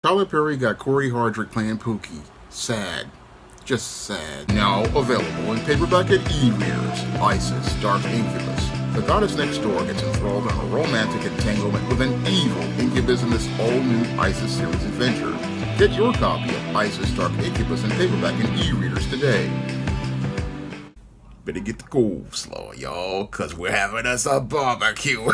Tyler Perry got Corey Hardrick playing Pookie. Sad. Just sad. Now available in paperback at e-readers. Isis, Dark Incubus. The goddess next door gets enthralled in a romantic entanglement with an evil incubus in this all-new Isis series adventure. Get your copy of Isis, Dark Incubus in paperback and e-readers today. Better get the cool slow, y'all, cause we're having us a barbecue.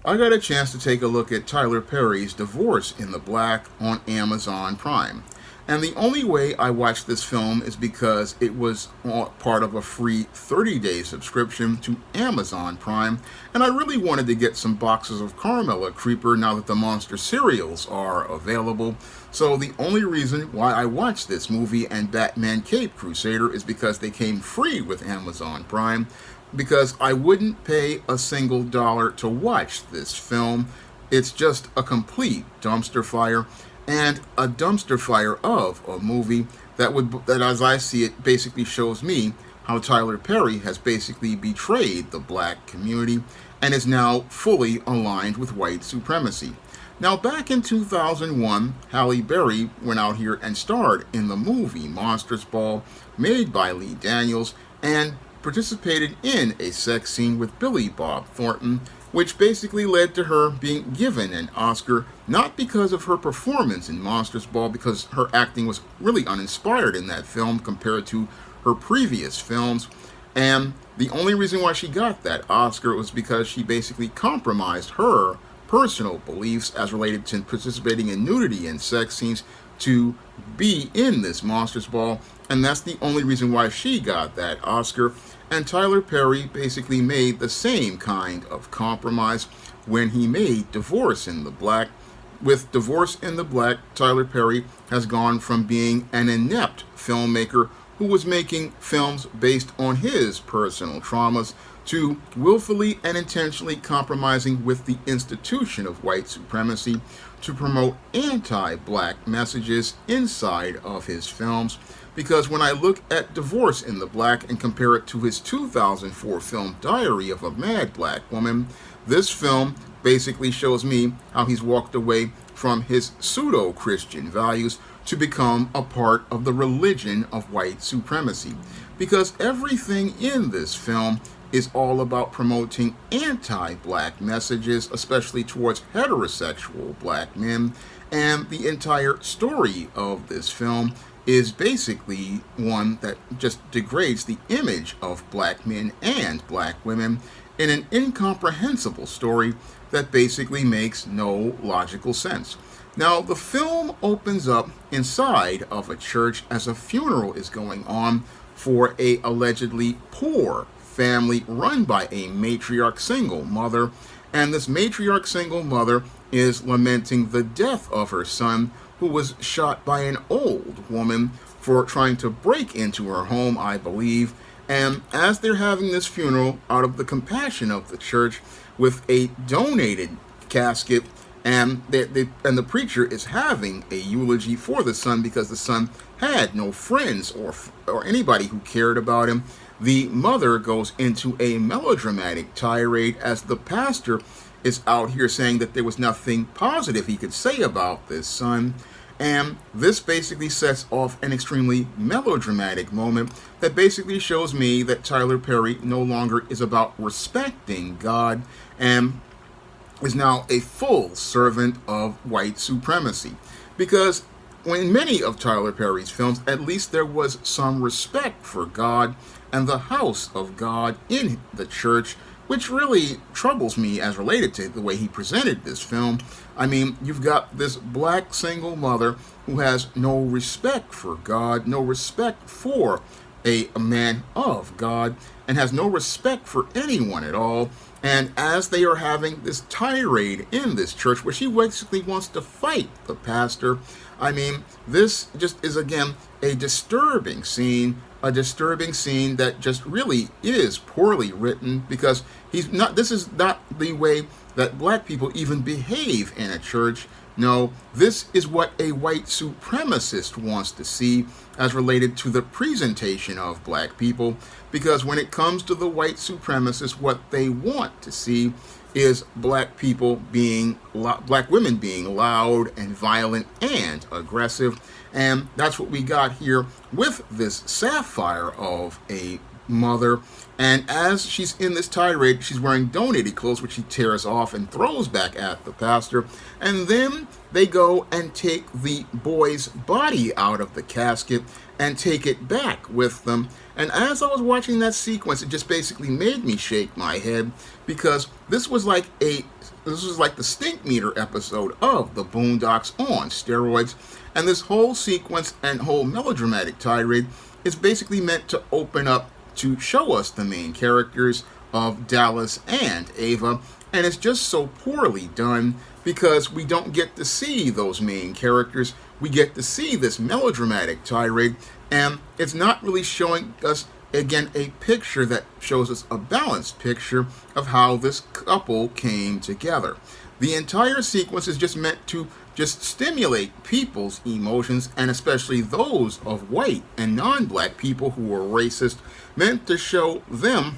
I got a chance to take a look at Tyler Perry's Divorce in the Black on Amazon Prime. And the only way I watched this film is because it was part of a free 30-day subscription to Amazon Prime, and I really wanted to get some boxes of Carmella Creeper now that the monster cereals are available. So the only reason why I watched this movie and Batman Cape Crusader is because they came free with Amazon Prime, because I wouldn't pay a single dollar to watch this film. It's just a complete dumpster fire, and a dumpster fire of a movie that as I see it basically shows me how Tyler Perry has basically betrayed the black community and is now fully aligned with white supremacy. Now, back in 2001, Halle Berry went out here and starred in the movie Monsters Ball, made by Lee Daniels, and participated in a sex scene with Billy Bob Thornton, which basically led to her being given an Oscar, not because of her performance in Monsters Ball, because her acting was really uninspired in that film compared to her previous films, and the only reason why she got that Oscar was because she basically compromised her personal beliefs as related to participating in nudity and sex scenes to be in this Monsters Ball, and that's the only reason why she got that Oscar. And Tyler Perry basically made the same kind of compromise when he made Divorce in the Black. With Divorce in the Black, Tyler Perry has gone from being an inept filmmaker who was making films based on his personal traumas to willfully and intentionally compromising with the institution of white supremacy to promote anti-black messages inside of his films. Because when I look at Divorce in the Black and compare it to his 2004 film Diary of a Mad Black Woman, this film basically shows me how he's walked away from his pseudo-Christian values to become a part of the religion of white supremacy. Because everything in this film is all about promoting anti-black messages, especially towards heterosexual black men, and the entire story of this film is basically one that just degrades the image of black men and black women in an incomprehensible story that basically makes no logical sense. Now, the film opens up inside of a church as a funeral is going on for a allegedly poor family run by a matriarch single mother, and this matriarch single mother is lamenting the death of her son, who was shot by an old woman for trying to break into her home, I believe. And as they're having this funeral out of the compassion of the church with a donated casket, and the preacher is having a eulogy for the son because the son had no friends or anybody who cared about him, the mother goes into a melodramatic tirade as the pastor is out here saying that there was nothing positive he could say about this son. And this basically sets off an extremely melodramatic moment that basically shows me that Tyler Perry no longer is about respecting God and is now a full servant of white supremacy. Because in many of Tyler Perry's films, at least there was some respect for God and the house of God in the church, which really troubles me as related to the way he presented this film. I mean, you've got this black single mother who has no respect for God, no respect for a man of God, and has no respect for anyone at all. And as they are having this tirade in this church where she basically wants to fight the pastor, I mean, this just is, again, a disturbing scene that just really is poorly written, because this is not the way that black people even behave in a church. No, this is what a white supremacist wants to see as related to the presentation of black people, because when it comes to the white supremacists, what they want to see is black women being loud and violent and aggressive. And that's what we got here with this sapphire of a mother. And as she's in this tirade, she's wearing donated clothes, which she tears off and throws back at the pastor. And then they go and take the boy's body out of the casket and take it back with them. And as I was watching that sequence, it just basically made me shake my head, because this was like the Stink Meter episode of the Boondocks on steroids. And this whole sequence and whole melodramatic tirade is basically meant to open up to show us the main characters of Dallas and Ava. And it's just so poorly done, because we don't get to see those main characters. We get to see this melodramatic tirade, and it's not really showing us, again, a picture that shows us a balanced picture of how this couple came together. The entire sequence is just meant to just stimulate people's emotions, and especially those of white and non-black people who are racist, meant to show them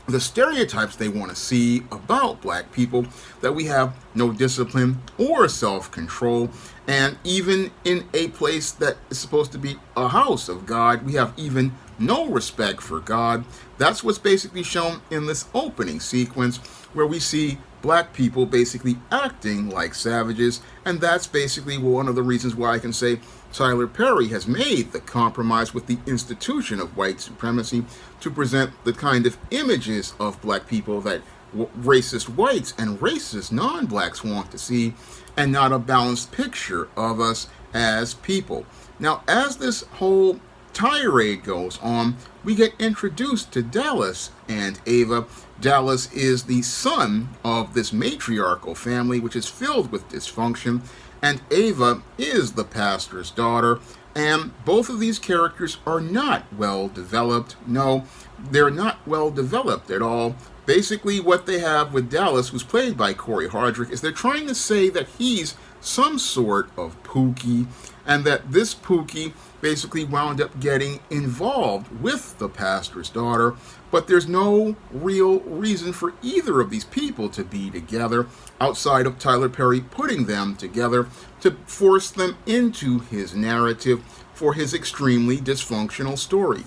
the stereotypes they want to see about black people, that we have no discipline or self-control, and even in a place that is supposed to be a house of God, we have even no respect for God. That's what's basically shown in this opening sequence, where we see black people basically acting like savages. And that's basically one of the reasons why I can say Tyler Perry has made the compromise with the institution of white supremacy to present the kind of images of black people that racist whites and racist non-blacks want to see, and not a balanced picture of us as people. Now, as this whole tirade goes on, we get introduced to Dallas and Ava. Dallas is the son of this matriarchal family, which is filled with dysfunction, and Ava is the pastor's daughter. And both of these characters are not well developed. No, they're not well developed at all. Basically, what they have with Dallas, who's played by Corey Hardrick, is they're trying to say that he's some sort of Pookie, and that this Pookie basically wound up getting involved with the pastor's daughter. But there's no real reason for either of these people to be together, outside of Tyler Perry putting them together to force them into his narrative for his extremely dysfunctional story.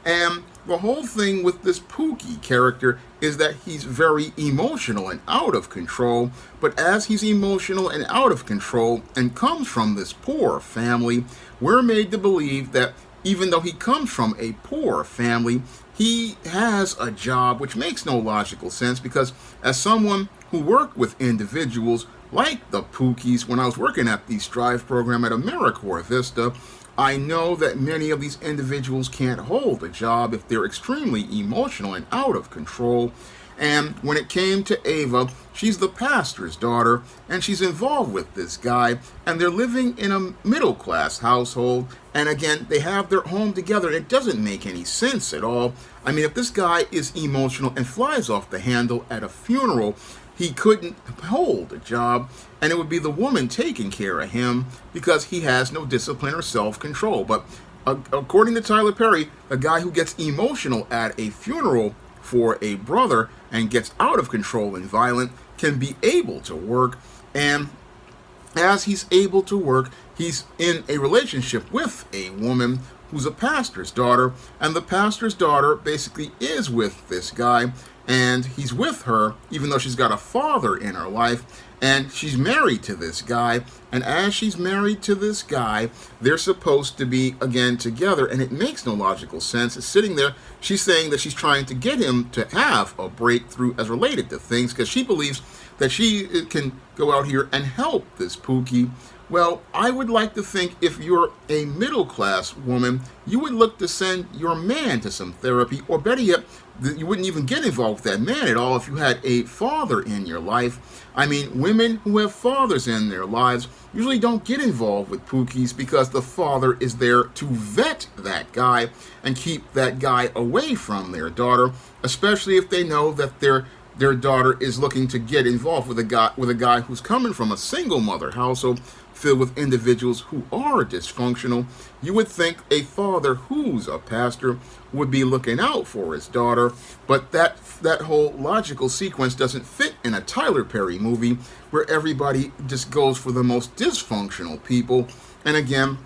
And the whole thing with this Pookie character is that he's very emotional and out of control. But as he's emotional and out of control and comes from this poor family, we're made to believe that even though he comes from a poor family, he has a job, which makes no logical sense, because as someone who worked with individuals like the Pookies when I was working at the Strive program at AmeriCorps Vista, I know that many of these individuals can't hold a job if they're extremely emotional and out of control. And when it came to Ava, she's the pastor's daughter, and she's involved with this guy, and they're living in a middle-class household, and again, they have their home together. It doesn't make any sense at all. I mean, if this guy is emotional and flies off the handle at a funeral, he couldn't hold a job, and it would be the woman taking care of him, because he has no discipline or self-control. But according to Tyler Perry, a guy who gets emotional at a funeral for a brother and gets out of control and violent can be able to work. And as he's able to work, he's in a relationship with a woman who's a pastor's daughter, and the pastor's daughter basically is with this guy, and he's with her even though she's got a father in her life, and she's married to this guy. And as she's married to this guy, they're supposed to be again together, and it makes no logical sense. It's sitting there, she's saying that she's trying to get him to have a breakthrough as related to things, because she believes that she can go out here and help this Pookie. Well, I would like to think if you're a middle-class woman, you would look to send your man to some therapy, or better yet, you wouldn't even get involved with that man at all if you had a father in your life. I mean, women who have fathers in their lives usually don't get involved with Pookies, because the father is there to vet that guy and keep that guy away from their daughter, especially if they know that they're their daughter is looking to get involved with a guy who's coming from a single mother household filled with individuals who are dysfunctional. You would think a father who's a pastor would be looking out for his daughter, but that whole logical sequence doesn't fit in a Tyler Perry movie where everybody just goes for the most dysfunctional people. And again,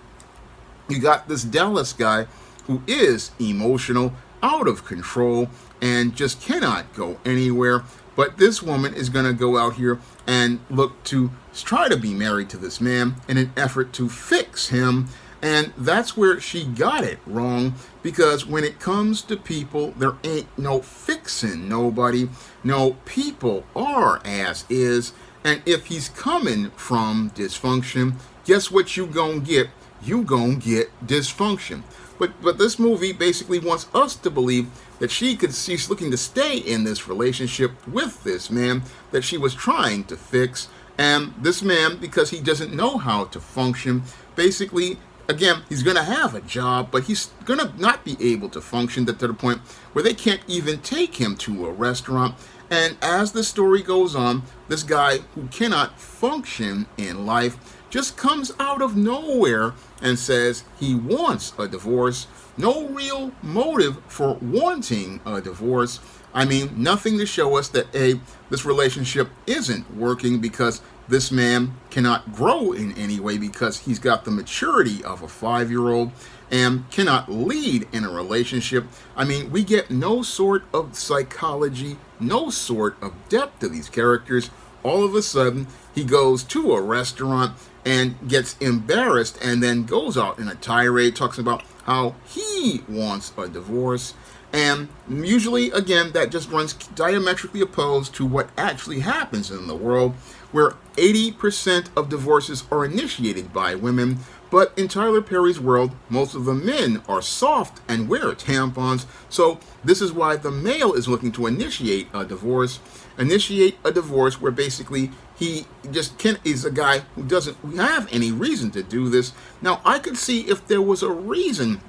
you got this Dallas guy who is emotional, out of control, and just cannot go anywhere. But this woman is going to go out here and look to try to be married to this man in an effort to fix him. And that's where she got it wrong, because when it comes to people, there ain't no fixing nobody. No, people are as is. And if he's coming from dysfunction, guess what you gonna get? You gonna get dysfunction. But this movie basically wants us to believe that she's looking to stay in this relationship with this man that she was trying to fix. And this man, because he doesn't know how to function, basically, again, he's going to have a job, but he's going to not be able to function to the point where they can't even take him to a restaurant. And as the story goes on, this guy who cannot function in life just comes out of nowhere and says he wants a divorce. No real motive for wanting a divorce. I mean, nothing to show us that this relationship isn't working, because this man cannot grow in any way because he's got the maturity of a 5-year-old and cannot lead in a relationship. I mean, we get no sort of psychology, no sort of depth to these characters. All of a sudden, he goes to a restaurant and gets embarrassed and then goes out in a tirade, talks about how he wants a divorce. And usually, again, that just runs diametrically opposed to what actually happens in the world, where 80% of divorces are initiated by women. But in Tyler Perry's world, most of the men are soft and wear tampons. So this is why the male is looking to initiate a divorce. Initiate a divorce where basically he just is a guy who doesn't have any reason to do this. Now, I could see if there was a reason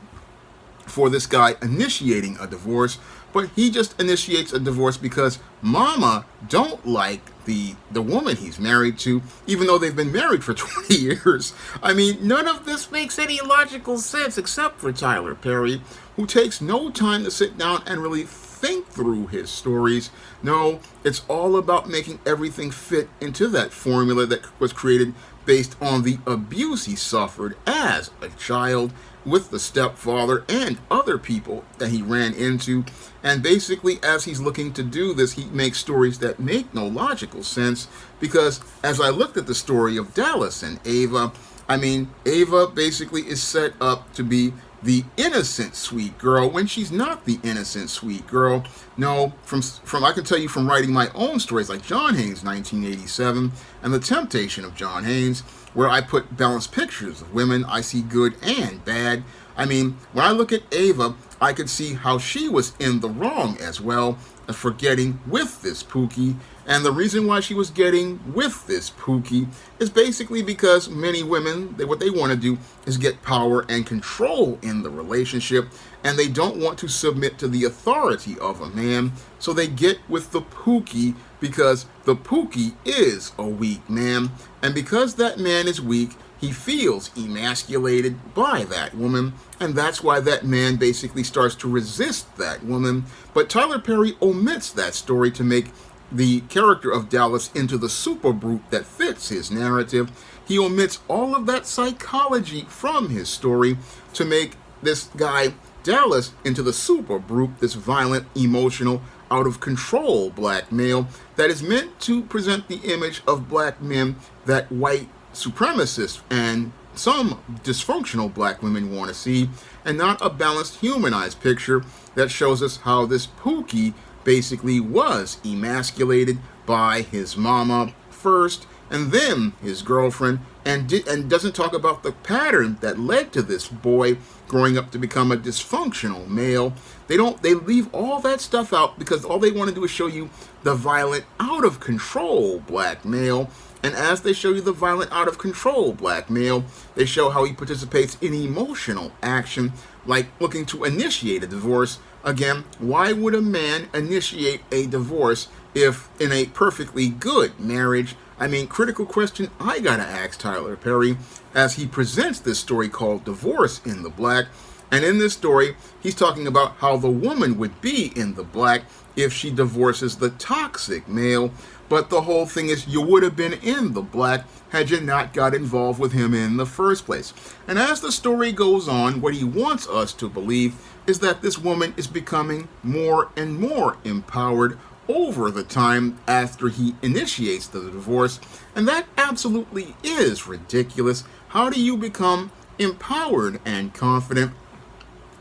for this guy initiating a divorce, but he just initiates a divorce because mama don't like the woman he's married to, even though they've been married for 20 years. I mean, none of this makes any logical sense except for Tyler Perry, who takes no time to sit down and really think through his stories. No, it's all about making everything fit into that formula that was created based on the abuse he suffered as a child with the stepfather and other people that he ran into. And basically, as he's looking to do this, he makes stories that make no logical sense, because as I looked at the story of Dallas and Ava, I mean, Ava basically is set up to be the innocent sweet girl when she's not the innocent sweet girl. No, from I can tell you from writing my own stories like John Haynes 1987 and The Temptation of John Haynes, where I put balanced pictures of women, I see good and bad. I mean, when I look at Ava, I could see how she was in the wrong as well for getting with this Pookie. And the reason why she was getting with this Pookie is basically because many women, what they want to do is get power and control in the relationship, and they don't want to submit to the authority of a man. So they get with the Pookie because the Pookie is a weak man. And because that man is weak, he feels emasculated by that woman, and that's why that man basically starts to resist that woman. But Tyler Perry omits that story to make the character of Dallas into the super brute that fits his narrative. He omits all of that psychology from his story to make this guy Dallas into the super brute, this violent, emotional, out of control black male that is meant to present the image of black men that white supremacists and some dysfunctional black women want to see, and not a balanced, humanized picture that shows us how this Pookie basically was emasculated by his mama first and then his girlfriend, and doesn't talk about the pattern that led to this boy growing up to become a dysfunctional male. They leave all that stuff out because all they want to do is show you the violent, out of control black male. And as they show you the violent, out of control black male, they show how he participates in emotional action, like looking to initiate a divorce, Again, why would a man initiate a divorce if in a perfectly good marriage? I mean, critical question I gotta ask Tyler Perry as he presents this story called Divorce in the Black. And in this story, he's talking about how the woman would be in the black if she divorces the toxic male. But the whole thing is, you would have been in the black had you not got involved with him in the first place. And as the story goes on, what he wants us to believe is that this woman is becoming more and more empowered over the time after he initiates the divorce. And that absolutely is ridiculous. How do you become empowered and confident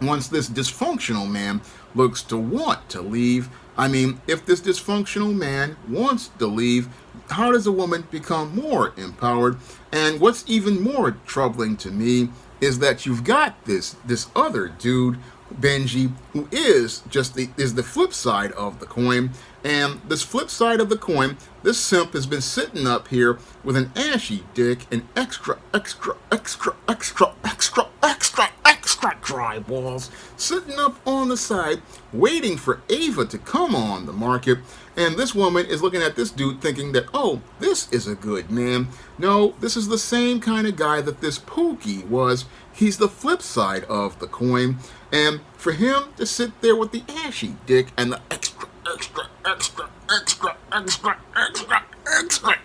once this dysfunctional man looks to want to leave? I mean, if this dysfunctional man wants to leave, how does a woman become more empowered? And what's even more troubling to me is that you've got this other dude, Benji, who is the flip side of the coin. And this flip side of the coin, this simp has been sitting up here with an ashy dick and extra dry balls sitting up on the side waiting for Ava to come on the market. And this woman is looking at this dude thinking that, oh, this is a good man. No, this is the same kind of guy that this Pookie was. He's the flip side of the coin. And for him to sit there with the ashy dick and the extra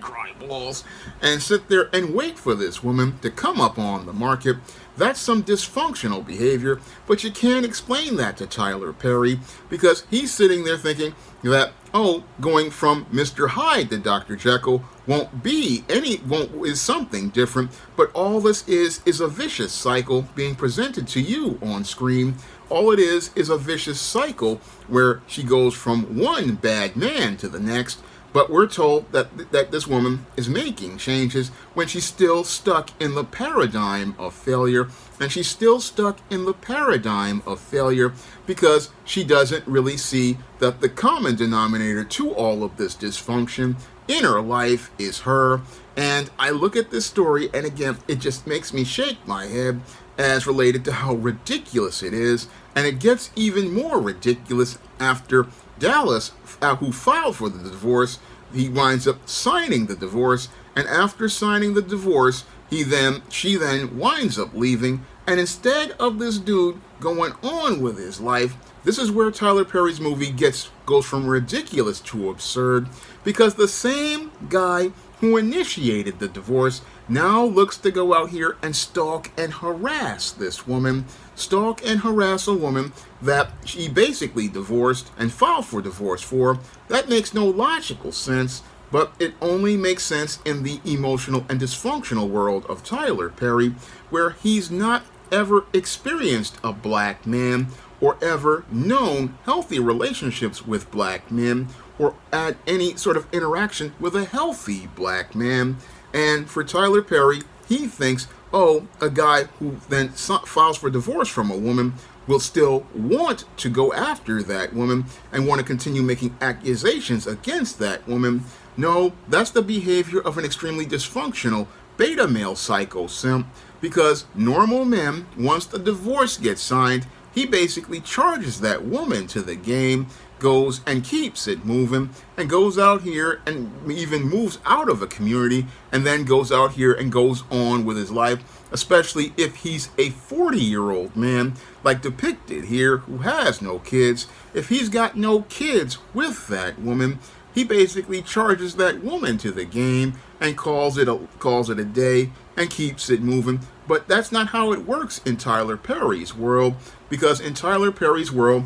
dry balls and sit there and wait for this woman to come up on the market, that's some dysfunctional behavior. But you can't explain that to Tyler Perry because he's sitting there thinking that, oh, going from Mr. Hyde to Dr. Jekyll is something different, but all this is a vicious cycle being presented to you on screen. All it is a vicious cycle where she goes from one bad man to the next. But we're told that this woman is making changes when she's still stuck in the paradigm of failure. And she's still stuck in the paradigm of failure because she doesn't really see that the common denominator to all of this dysfunction in her life is her. And I look at this story, and again, it just makes me shake my head as related to how ridiculous it is. And it gets even more ridiculous after Dallas, who filed for the divorce, he winds up signing the divorce, and after signing the divorce, she then winds up leaving, and instead of this dude going on with his life, this is where Tyler Perry's movie goes from ridiculous to absurd, because the same guy who initiated the divorce now looks to go out here and stalk and harass this woman. Stalk and harass a woman that she basically divorced and filed for divorce for. That makes no logical sense, but it only makes sense in the emotional and dysfunctional world of Tyler Perry, where he's not ever experienced a black man or ever known healthy relationships with black men or had any sort of interaction with a healthy black man. And for Tyler Perry, he thinks, oh, a guy who then files for divorce from a woman will still want to go after that woman and want to continue making accusations against that woman. No, that's the behavior of an extremely dysfunctional beta male psycho simp, because normal men, once the divorce gets signed, he basically charges that woman to the game, goes and keeps it moving, and goes out here and even moves out of a community and then goes out here and goes on with his life, especially if he's a 40-year-old man like depicted here who has no kids. If he's got no kids with that woman, he basically charges that woman to the game and calls it a day and keeps it moving. But that's not how it works in Tyler Perry's world, because in Tyler Perry's world,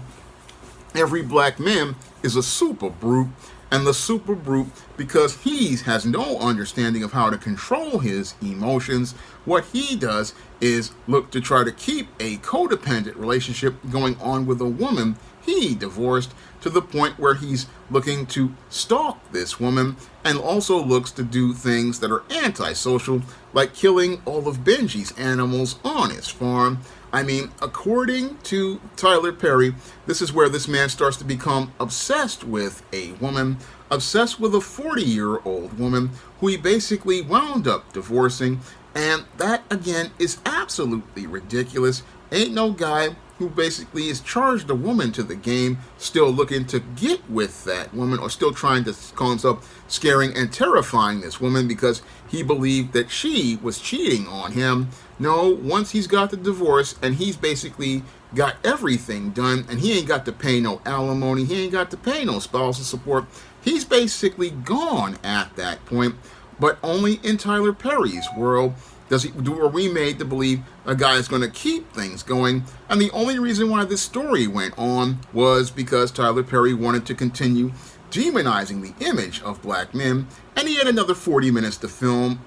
every black man is a super brute, and the super brute, because he has no understanding of how to control his emotions, what he does is look to try to keep a codependent relationship going on with a woman he divorced, to the point where he's looking to stalk this woman and also looks to do things that are antisocial, like killing all of Benji's animals on his farm. I mean, according to Tyler Perry, this is where this man starts to become obsessed with a woman, obsessed with a 40-year-old woman who he basically wound up divorcing. And that, again, is absolutely ridiculous. Ain't no guy who basically has charged a woman to the game still looking to get with that woman, or still trying to call himself scaring and terrifying this woman because he believed that she was cheating on him. No, once he's got the divorce and he's basically got everything done and he ain't got to pay no alimony, he ain't got to pay no spousal support, he's basically gone at that point. But only in Tyler Perry's world are we made to believe a guy is going to keep things going. And the only reason why this story went on was because Tyler Perry wanted to continue demonizing the image of black men, and he had another 40 minutes to film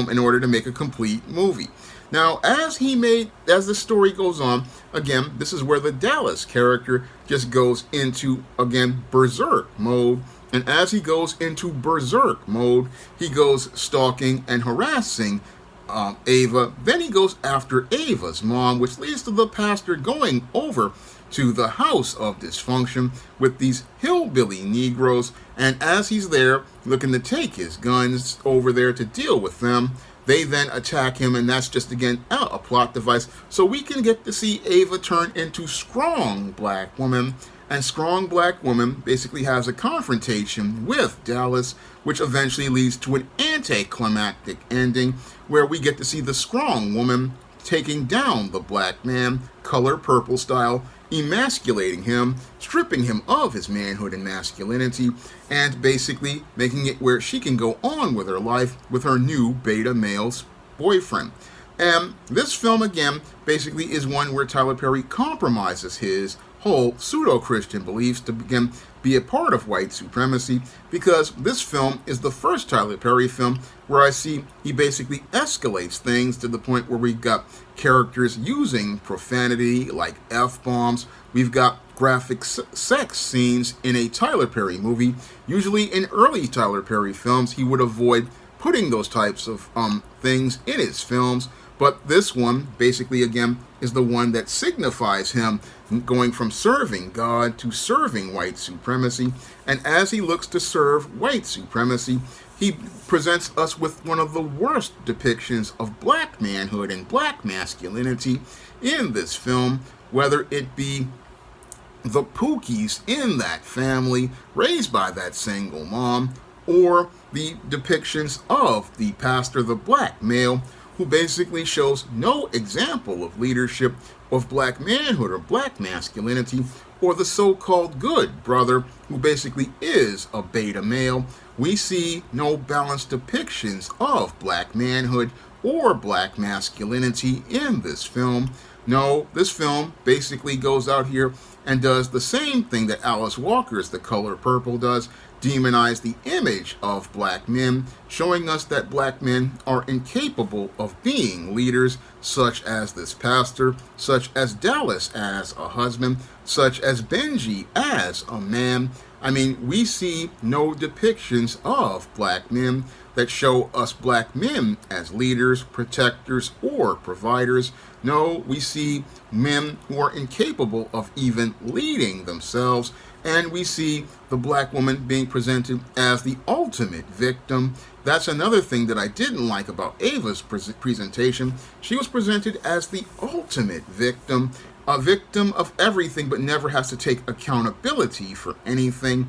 in order to make a complete movie. Now, as the story goes on, again, this is where the Dallas character just goes into, again, berserk mode. And as he goes into berserk mode, he goes stalking and harassing Ava. Then he goes after Ava's mom, which leads to the pastor going over to the house of dysfunction with these hillbilly Negroes. And as he's there looking to take his guns over there to deal with them, they then attack him, and that's just, again, a plot device. So we can get to see Ava turn into strong black woman. And strong black woman basically has a confrontation with Dallas, which eventually leads to an anticlimactic ending where we get to see the strong woman taking down the black man, color purple style, emasculating him, stripping him of his manhood and masculinity, and basically making it where she can go on with her life with her new beta male boyfriend. And this film, again, basically is one where Tyler Perry compromises his whole pseudo-Christian beliefs to begin be a part of white supremacy, because this film is the first Tyler Perry film where I see he basically escalates things to the point where we've got characters using profanity like F-bombs. We've got graphic sex scenes in a Tyler Perry movie. Usually in early Tyler Perry films, he would avoid putting those types of things in his films. But this one, basically, again, is the one that signifies him going from serving God to serving white supremacy. And as he looks to serve white supremacy, he presents us with one of the worst depictions of black manhood and black masculinity in this film, whether it be the Pookies in that family raised by that single mom, or the depictions of the pastor, the black male, who basically shows no example of leadership, of black manhood or black masculinity, or the so-called good brother, who basically is a beta male. We see no balanced depictions of black manhood or black masculinity in this film. No, this film basically goes out here and does the same thing that Alice Walker's The Color Purple does, demonize the image of black men, showing us that black men are incapable of being leaders, such as this pastor, such as Dallas as a husband, such as Benji as a man. I mean, we see no depictions of black men that show us black men as leaders, protectors, or providers. No, we see men who are incapable of even leading themselves, and we see the black woman being presented as the ultimate victim. That's another thing that I didn't like about Ava's presentation. She was presented as the ultimate victim, a victim of everything, but never has to take accountability for anything,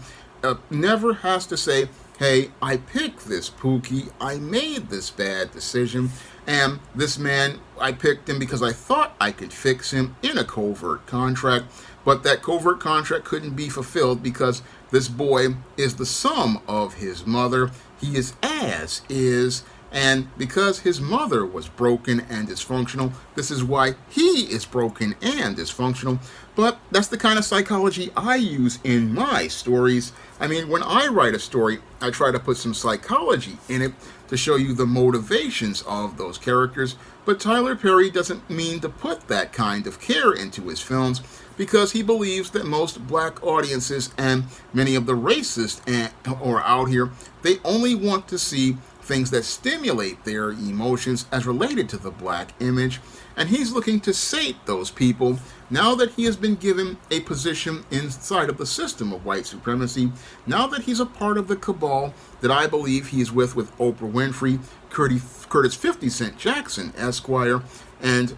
never has to say, hey, I picked this Pookie, I made this bad decision, and this man, I picked him because I thought I could fix him in a covert contract, but that covert contract couldn't be fulfilled because this boy is the sum of his mother. He is as is, and because his mother was broken and dysfunctional, this is why he is broken and dysfunctional. But that's the kind of psychology I use in my stories. I mean, when I write a story, I try to put some psychology in it to show you the motivations of those characters. But Tyler Perry doesn't mean to put that kind of care into his films, because he believes that most black audiences and many of the racists are out here, they only want to see things that stimulate their emotions as related to the black image, and he's looking to sate those people now that he has been given a position inside of the system of white supremacy, now that he's a part of the cabal that I believe he's with Oprah Winfrey, Curtis 50 Cent Jackson, Esquire, and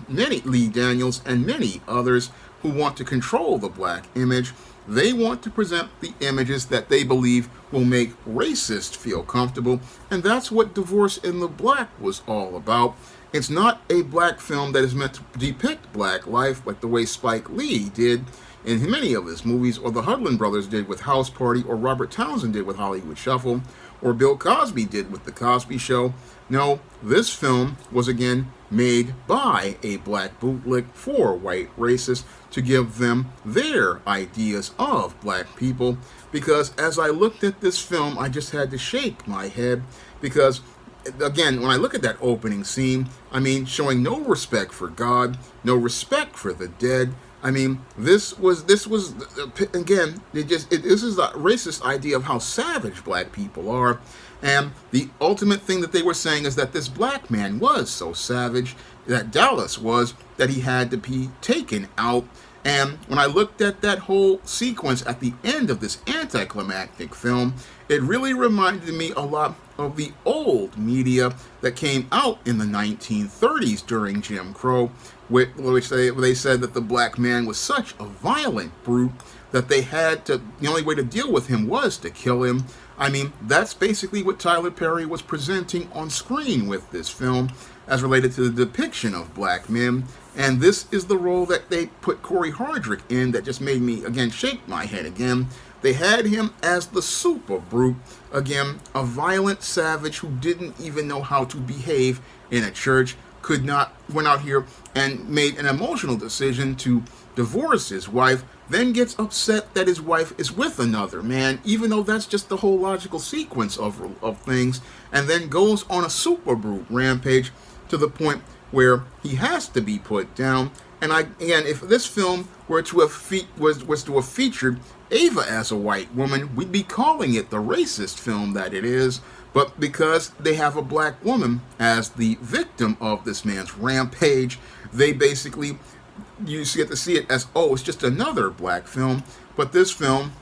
many Lee Daniels and many others who want to control the black image. They want to present the images that they believe will make racists feel comfortable, and that's what Divorce in the Black was all about. It's not a black film that is meant to depict black life like the way Spike Lee did in many of his movies, or the Hudlin brothers did with House Party, or Robert Townsend did with Hollywood Shuffle, or Bill Cosby did with The Cosby Show. No, this film was again made by a black bootleg for white racists to give them their ideas of black people, because as I looked at this film, I just had to shake my head, because again, when I look at that opening scene, I mean, showing no respect for God, no respect for the dead. I mean, this was again, this is a racist idea of how savage black people are, and the ultimate thing that they were saying is that this black man was so savage, that Dallas was, that he had to be taken out. And when I looked at that whole sequence at the end of this anticlimactic film, it really reminded me a lot of the old media that came out in the 1930s during Jim Crow, which they said that the black man was such a violent brute that they had to, the only way to deal with him was to kill him. I mean, that's basically what Tyler Perry was presenting on screen with this film as related to the depiction of black men. And this is the role that they put Corey Hardrick in that just made me, again, shake my head again. They had him as the super brute, again, a violent savage who didn't even know how to behave in a church, went out here and made an emotional decision to divorce his wife, then gets upset that his wife is with another man, even though that's just the whole logical sequence of things, and then goes on a super brute rampage to the point where he has to be put down. And again, if this film were to have was to have featured Ava as a white woman, we'd be calling it the racist film that it is. But because they have a black woman as the victim of this man's rampage, they basically, you get to see it as, oh, it's just another black film. But this film,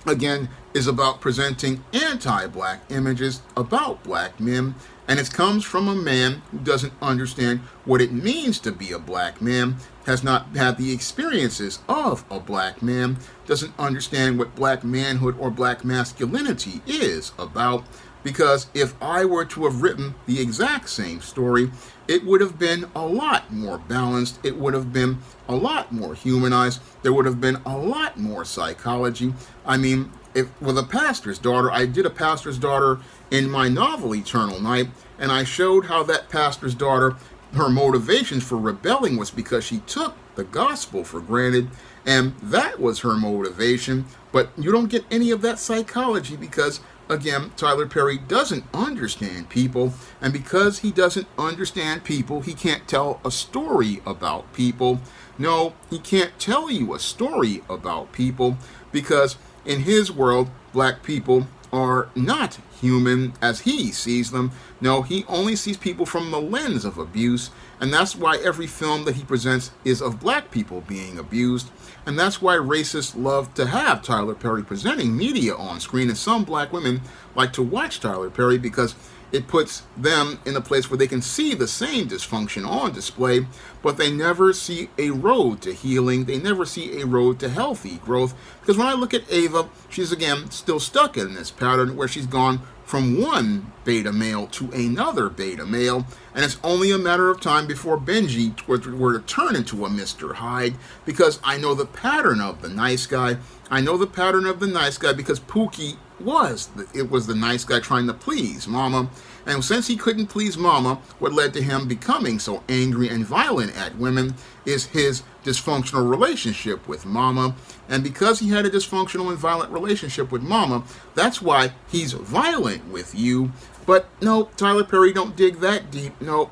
again, is about presenting anti-black images about black men, and it comes from a man who doesn't understand what it means to be a black man, has not had the experiences of a black man, doesn't understand what black manhood or black masculinity is about. Because if I were to have written the exact same story, it would have been a lot more balanced, it would have been a lot more humanized, there would have been a lot more psychology. I mean, with a pastor's daughter, I did a pastor's daughter in my novel Eternal Night, and I showed how that pastor's daughter, her motivations for rebelling was because she took the gospel for granted, and that was her motivation. But you don't get any of that psychology because, again, Tyler Perry doesn't understand people, and because he doesn't understand people, he can't tell a story about people. No, he can't tell you a story about people because in his world, black people are not human as he sees them. No, he only sees people from the lens of abuse, and that's why every film that he presents is of black people being abused, and that's why racists love to have Tyler Perry presenting media on screen, and some black women like to watch Tyler Perry because it puts them in a place where they can see the same dysfunction on display, but they never see a road to healing. They never see a road to healthy growth. Because when I look at Ava, she's again still stuck in this pattern where she's gone from one beta male to another beta male, and it's only a matter of time before Benji were to turn into a Mr. Hyde, because I know the pattern of the nice guy. I know the pattern of the nice guy because Pookie was the nice guy trying to please Mama, and since he couldn't please Mama, what led to him becoming so angry and violent at women is his dysfunctional relationship with Mama, and because he had a dysfunctional and violent relationship with Mama, that's why he's violent with you. But no, Tyler Perry don't dig that deep. No.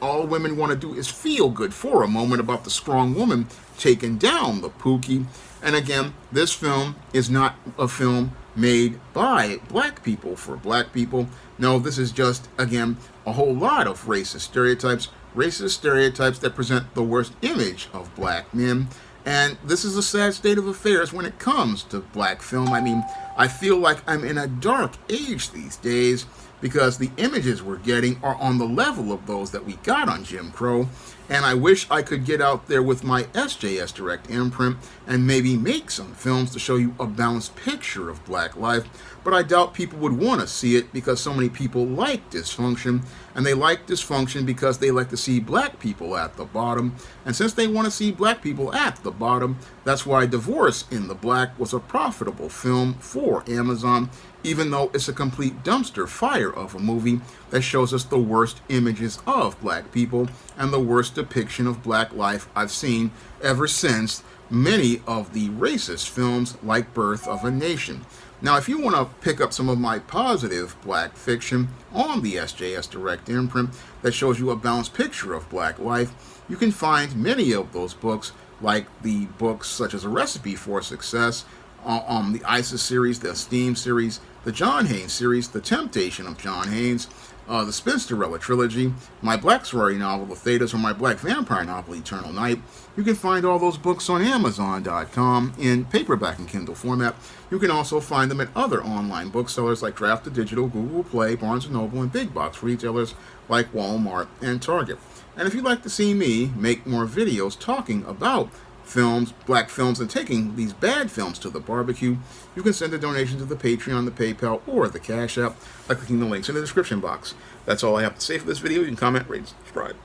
All women want to do is feel good for a moment about the strong woman taking down the Pookie. And again, this film is not a film made by black people for black people. No, this is just, again, a whole lot of racist stereotypes that present the worst image of black men. And this is a sad state of affairs when it comes to black film. I mean, I feel like I'm in a dark age these days because the images we're getting are on the level of those that we got on Jim Crow. And I wish I could get out there with my SJS Direct imprint and maybe make some films to show you a balanced picture of black life, but I doubt people would want to see it because so many people like dysfunction, and they like dysfunction because they like to see black people at the bottom, and since they want to see black people at the bottom, that's why Divorce in the Black was a profitable film for Amazon, even though it's a complete dumpster fire of a movie that shows us the worst images of black people and the worst depiction of black life I've seen ever since many of the racist films like Birth of a Nation. Now, if you want to pick up some of my positive black fiction on the SJS Direct imprint that shows you a balanced picture of black life, you can find many of those books, like the books such as A Recipe for Success, the ISIS series, the Esteem series, the John Haynes series, The Temptation of John Haynes, the Spinsterella trilogy, my black sorority novel, The Thetas, or my black vampire novel, Eternal Night. You can find all those books on Amazon.com in paperback and Kindle format. You can also find them at other online booksellers like Draft to Digital, Google Play, Barnes & Noble, and big box retailers like Walmart and Target. And if you'd like to see me make more videos talking about films, black films, and taking these bad films to the barbecue, you can send a donation to the Patreon, the PayPal, or the Cash App by clicking the links in the description box. That's all I have to say for this video. You can comment, rate, and subscribe.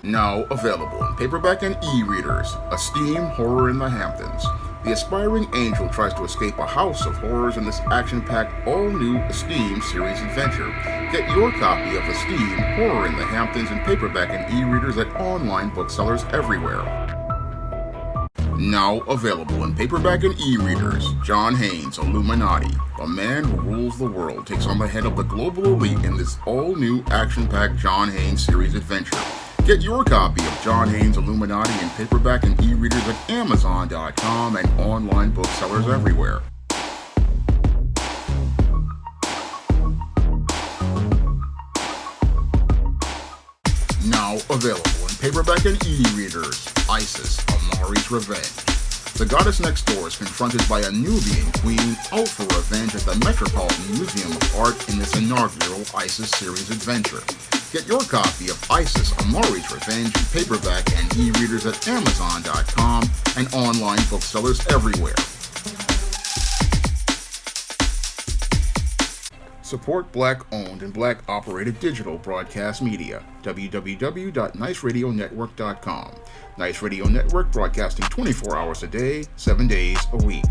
Now available in paperback and e-readers, Esteem Horror in the Hamptons. The aspiring angel tries to escape a house of horrors in this action-packed, all-new Esteem series adventure. Get your copy of Esteem Horror in the Hamptons in paperback and e-readers at online booksellers everywhere. Now available in paperback and e-readers, John Haynes' Illuminati. The man who rules the world takes on the head of the global elite in this all-new action-packed John Haynes series adventure. Get your copy of John Haynes' Illuminati in paperback and e-readers at Amazon.com and online booksellers everywhere. Now available in paperback and e-readers, Isis, Amari's Revenge. The goddess next door is confronted by a Nubian queen out for revenge at the Metropolitan Museum of Art in this inaugural Isis series adventure. Get your copy of Isis, Amari's Revenge in paperback and e-readers at Amazon.com and online booksellers everywhere. Support Black-owned and Black-operated digital broadcast media. www.niceradionetwork.com. Nice Radio Network, broadcasting 24 hours a day, 7 days a week.